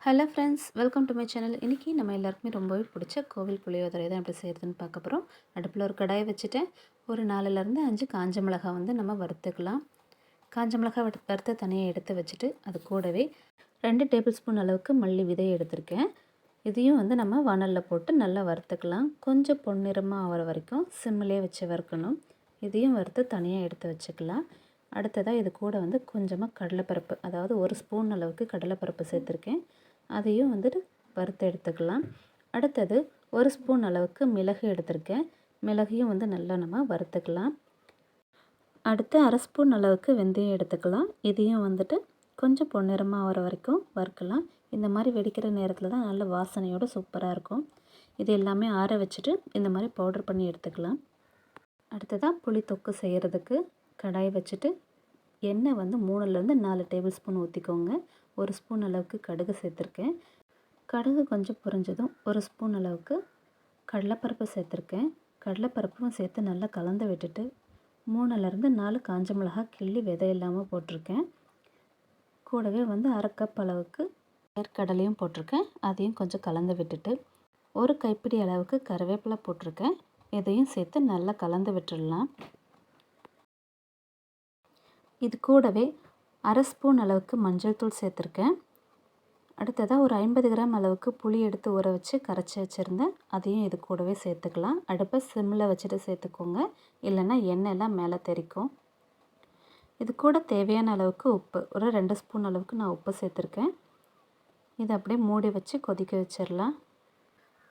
Hello friends, welcome to my channel. இன்றைக்கி நம்ம எல்லாருக்குமே ரொம்பவே பிடிச்ச கோவில் புளியோதரை தான் எப்படி செய்கிறதுன்னு பார்க்க போகிறோம். அடுப்பில் ஒரு கடாயை வச்சுட்டேன். ஒரு 4லேருந்து 5 காஞ்ச மிளகாய் வந்து நம்ம வறுத்துக்கலாம். காஞ்ச மிளகாய் வறுத்து தனியாக எடுத்து வச்சுட்டு அது கூடவே 2 டேபிள் ஸ்பூன் அளவுக்கு மல்லி விதை எடுத்திருக்கேன். இதையும் வந்து நம்ம வானலில் போட்டு நல்லா வறுத்துக்கலாம். கொஞ்சம் பொன்னிறமாக ஆகிற வரைக்கும் சிம்மிலே வச்சு வறுக்கணும். இதையும் வறுத்து தனியாக எடுத்து வச்சுக்கலாம். அடுத்ததாக இது கூட வந்து கொஞ்சமாக கடலைப்பருப்பு, அதாவது 1 ஸ்பூன் அளவுக்கு கடலைப்பருப்பு சேர்த்துருக்கேன். அதையும் வந்துட்டு வறுத்து எடுத்துக்கலாம். அடுத்தது 1 ஸ்பூன் அளவுக்கு மிளகு எடுத்திருக்கேன். மிளகையும் வந்து நல்லா நம்ம வறுத்துக்கலாம். அடுத்து 1/2 ஸ்பூன் அளவுக்கு வெந்தயம் எடுத்துக்கலாம். இதையும் வந்துட்டு கொஞ்சம் பொன்னிறமாக ஆகிற வரைக்கும் வறுக்கலாம். இந்த மாதிரி வெடிக்கிற நேரத்தில் தான் நல்ல வாசனையோடு சூப்பராக இருக்கும். இது எல்லாமே ஆற வச்சுட்டு இந்த மாதிரி பவுடர் பண்ணி எடுத்துக்கலாம். அடுத்ததாக புளி தொக்கு செய்கிறதுக்கு கடாய் வச்சுட்டு எண்ணெய் வந்து 3லேருந்து 4 டேபிள் ஸ்பூன் ஊற்றிக்கோங்க. 1 ஸ்பூன் அளவுக்கு கடுகு சேர்த்துருக்கேன். கடுகு கொஞ்சம் பொரிஞ்சதும் 1 ஸ்பூன் அளவுக்கு கடலைப்பருப்பு சேர்த்துருக்கேன். கடலைப்பருப்பும் சேர்த்து நல்லா கலந்து விட்டுட்டு 3லேருந்து 4 காஞ்ச மிளகாய் கிள்ளி விதை இல்லாமல் போட்டிருக்கேன். கூடவே வந்து 1/2 கப் அளவுக்கு வேர்க்கடலையும் போட்டிருக்கேன். அதையும் கொஞ்சம் கலந்து விட்டுட்டு 1 கைப்பிடி அளவுக்கு கருவேப்பிலை போட்டிருக்கேன். இதையும் சேர்த்து நல்லா கலந்து விட்டுடலாம். இது கூடவே 1/2 ஸ்பூன் அளவுக்கு மஞ்சள் தூள் சேர்த்துருக்கேன். அடுத்ததாக ஒரு 50 கிராம் அளவுக்கு புளி எடுத்து ஊற வச்சு கரைச்சி வச்சுருந்தேன். அதையும் இது கூடவே சேர்த்துக்கலாம். அடுப்பை சிம்மில் வச்சுட்டு சேர்த்துக்கோங்க, இல்லைன்னா எண்ணெயெல்லாம் மேலே தெறிக்கும். இது கூட தேவையான அளவுக்கு உப்பு, ஒரு 2 ஸ்பூன் அளவுக்கு நான் உப்பு சேர்த்துருக்கேன். இதை அப்படியே மூடி வச்சு கொதிக்க வச்சிடலாம்.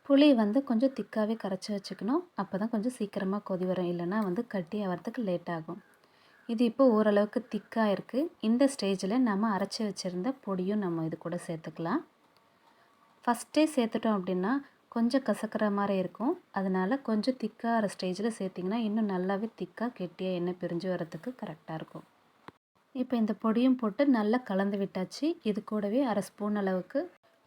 புளி வந்து கொஞ்சம் திக்காகவே கரைச்சி வச்சுக்கணும். அப்போ தான் கொஞ்சம் சீக்கிரமாக கொதி வரும், இல்லைன்னா வந்து கட்டி ஆகிறதுக்கு லேட் ஆகும். இது இப்போ ஓரளவுக்கு திக்காக இருக்குது. இந்த ஸ்டேஜில் நம்ம அரைச்சி வச்சுருந்த பொடியும் நம்ம இது கூட சேர்த்துக்கலாம். ஃபஸ்ட்டே சேர்த்துட்டோம் அப்படின்னா கொஞ்சம் கசக்கிற மாதிரி இருக்கும். அதனால் கொஞ்சம் திக்காகிற ஸ்டேஜில் சேர்த்திங்கன்னா இன்னும் நல்லாவே திக்காக கெட்டியாக எண்ணெய் பிரிஞ்சு வரத்துக்கு கரெக்டாக இருக்கும். இப்போ இந்த பொடியும் போட்டு நல்லா கலந்து விட்டாச்சு. இது கூடவே 1/2 ஸ்பூன் அளவுக்கு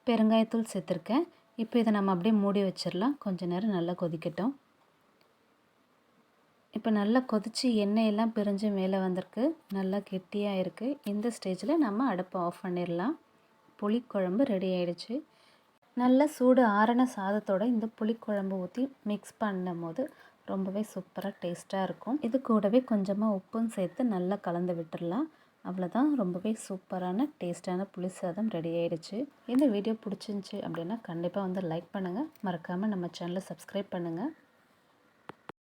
பெருங்காயத்தூள் சேர்த்துருக்கேன். இப்போ இதை நம்ம அப்படியே மூடி வச்சிடலாம். கொஞ்ச நேரம் நல்லா கொதிக்கட்டும். இப்போ நல்லா கொதித்து எண்ணெயெல்லாம் பிரிஞ்சு மேலே வந்திருக்கு. நல்லா கெட்டியாக இருக்குது. இந்த ஸ்டேஜில் நம்ம அடுப்பை ஆஃப் பண்ணிடலாம். புளிக்குழம்பு ரெடி ஆகிடுச்சு. நல்லா சூடு ஆறின சாதத்தோடு இந்த புளிக்குழம்பு ஊற்றி மிக்ஸ் பண்ணும் போது ரொம்பவே சூப்பராக டேஸ்ட்டாக இருக்கும். இது கூடவே கொஞ்சமாக உப்பும் சேர்த்து நல்லா கலந்து விட்டுடலாம். அவ்வளோதான், ரொம்பவே சூப்பரான டேஸ்ட்டான புளி சாதம் ரெடி ஆகிடுச்சு. இந்த வீடியோ பிடிச்சிருந்துச்சி அப்படின்னா கண்டிப்பாக வந்து லைக் பண்ணுங்கள். மறக்காமல் நம்ம சேனலை சப்ஸ்கிரைப் பண்ணுங்கள்.